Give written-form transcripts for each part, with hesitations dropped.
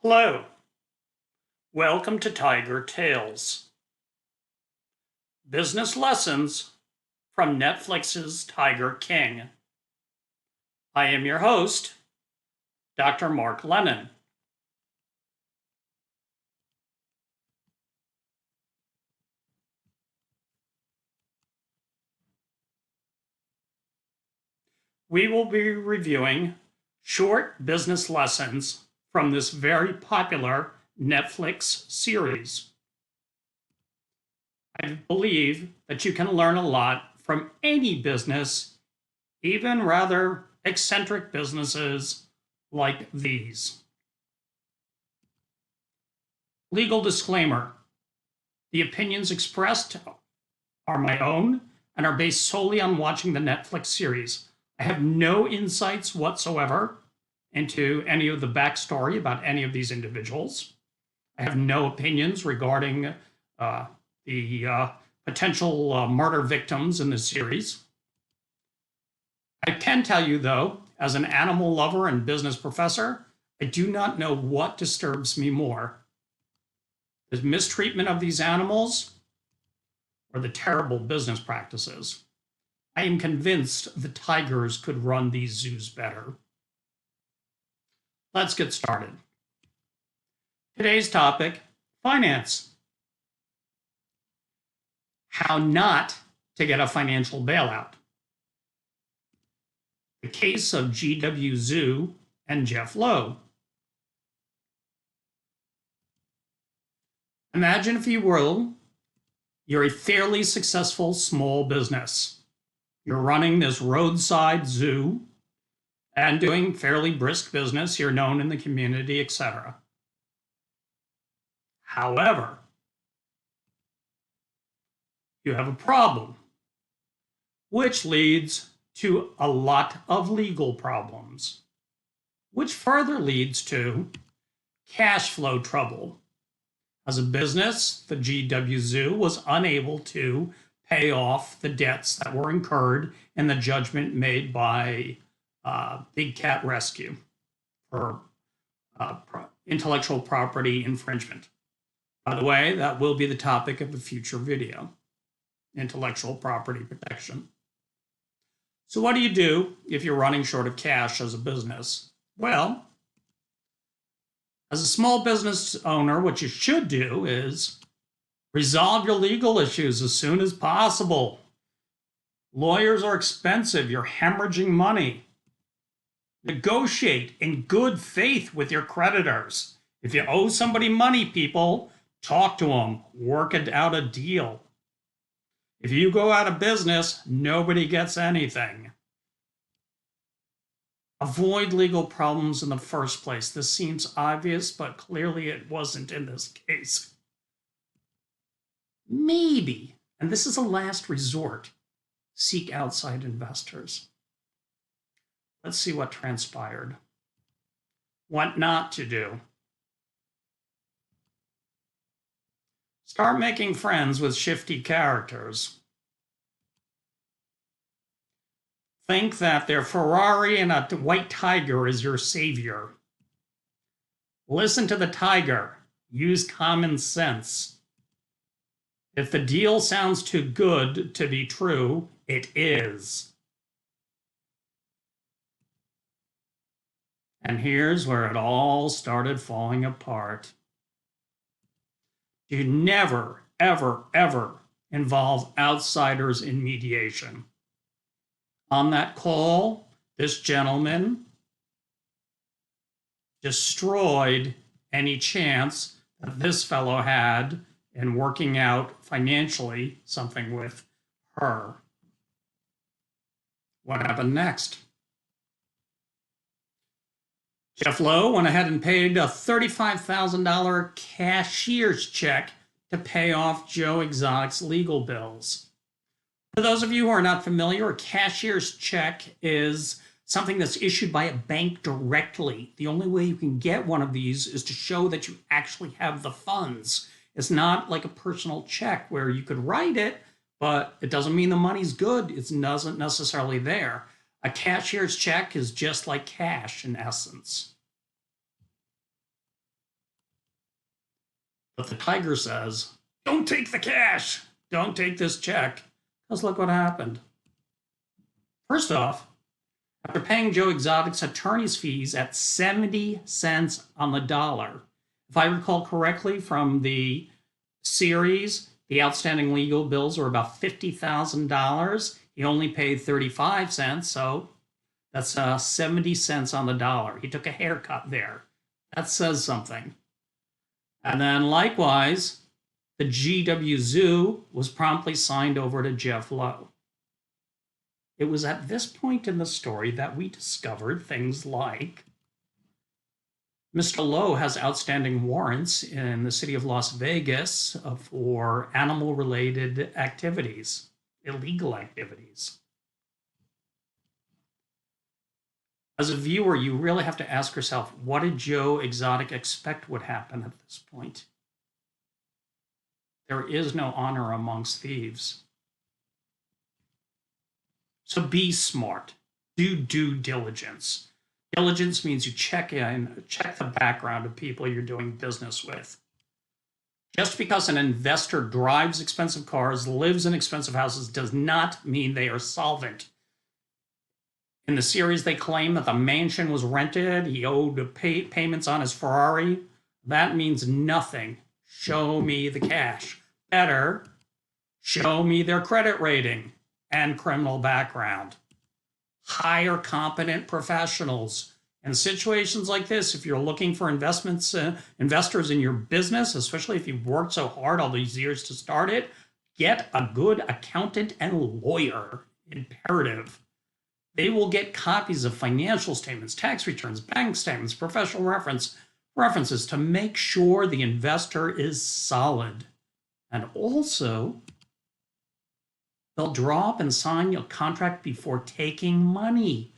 Hello, welcome to Tiger Tales. Business lessons from Netflix's Tiger King. I am your host, Dr. Mark Lennon. We will be reviewing short business lessons from this very popular Netflix series. I believe that you can learn a lot from any business, even rather eccentric businesses like these. Legal disclaimer: the opinions expressed are my own and are based solely on watching the Netflix series. I have no insights whatsoever into any of the backstory about any of these individuals. I have no opinions regarding the potential murder victims in the series. I can tell you, though, as an animal lover and business professor, I do not know what disturbs me more: the mistreatment of these animals or the terrible business practices. I am convinced the tigers could run these zoos better. Let's get started. Today's topic: finance. How not to get a financial bailout. The case of GW Zoo and Jeff Lowe. Imagine, if you will, you're a fairly successful small business. You're running this roadside zoo and doing fairly brisk business. You're known in the community, etc. However, you have a problem, which leads to a lot of legal problems, which further leads to cash flow trouble. As a business, the GW Zoo was unable to pay off the debts that were incurred in the judgment made by Big Cat Rescue for intellectual property infringement. By the way, that will be the topic of a future video: intellectual property protection. So what do you do if you're running short of cash as a business? Well, as a small business owner, what you should do is resolve your legal issues as soon as possible. Lawyers are expensive. You're hemorrhaging money. Negotiate in good faith with your creditors. If you owe somebody money, people, talk to them. Work out a deal. If you go out of business, nobody gets anything. Avoid legal problems in the first place. This seems obvious, but clearly it wasn't in this case. Maybe, and this is a last resort, seek outside investors. Let's see what transpired. What not to do. Start making friends with shifty characters. Think that their Ferrari and a white tiger is your savior. Listen to the tiger. Use common sense. If the deal sounds too good to be true, it is. And here's where it all started falling apart. You never, ever, ever involve outsiders in mediation. On that call, this gentleman destroyed any chance that this fellow had in working out financially something with her. What happened next? Jeff Lowe went ahead and paid a $35,000 cashier's check to pay off Joe Exotic's legal bills. For those of you who are not familiar, a cashier's check is something that's issued by a bank directly. The only way you can get one of these is to show that you actually have the funds. It's not like a personal check where you could write it, but it doesn't mean the money's good. It doesn't necessarily there. A cashier's check is just like cash in essence. But the tiger says, don't take the cash. Don't take this check. Because look what happened. First off, after paying Joe Exotic's attorney's fees at 70 cents on the dollar, if I recall correctly from the series, the outstanding legal bills were about $50,000. He only paid 35 cents, so that's 70 cents on the dollar. He took a haircut there. That says something. And then likewise, the GW Zoo was promptly signed over to Jeff Lowe. It was at this point in the story that we discovered things like Mr. Lowe has outstanding warrants in the city of Las Vegas for animal-related activities, illegal activities. As a viewer, you really have to ask yourself, what did Joe Exotic expect would happen at this point? There is no honor amongst thieves. So be smart. Do due diligence. Diligence means you check the background of people you're doing business with. Just because an investor drives expensive cars, lives in expensive houses, does not mean they are solvent. In the series, they claim that the mansion was rented, he owed payments on his Ferrari. That means nothing. Show me the cash. Better, show me their credit rating and criminal background. Hire competent professionals. In situations like this, if you're looking for investors in your business, especially if you've worked so hard all these years to start it, get a good accountant and lawyer. Imperative. They will get copies of financial statements, tax returns, bank statements, professional references to make sure the investor is solid. And also, they'll draw up and sign your contract before taking money.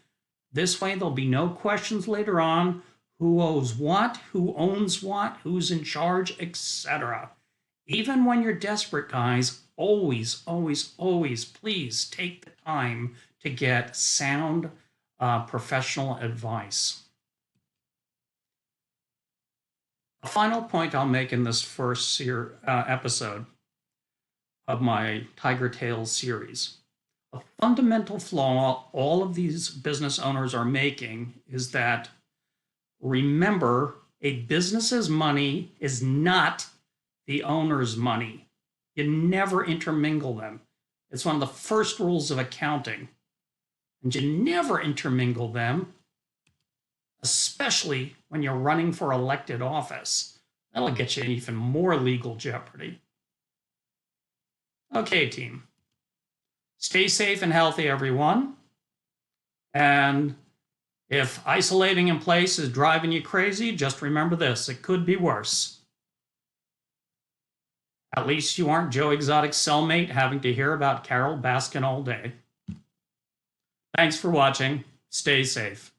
This way, there'll be no questions later on who owes what, who owns what, who's in charge, etc. Even when you're desperate, guys, always, always, always, please take the time to get sound professional advice. A final point I'll make in this first episode of my Tiger Tales series. A fundamental flaw all of these business owners are making is that, remember, a business's money is not the owner's money. You never intermingle them. It's one of the first rules of accounting. And you never intermingle them, especially when you're running for elected office. That'll get you in even more legal jeopardy. Okay, team. Stay safe and healthy, everyone. And if isolating in place is driving you crazy, just remember this: it could be worse. At least you aren't Joe Exotic's cellmate having to hear about Carole Baskin all day. Thanks for watching. Stay safe.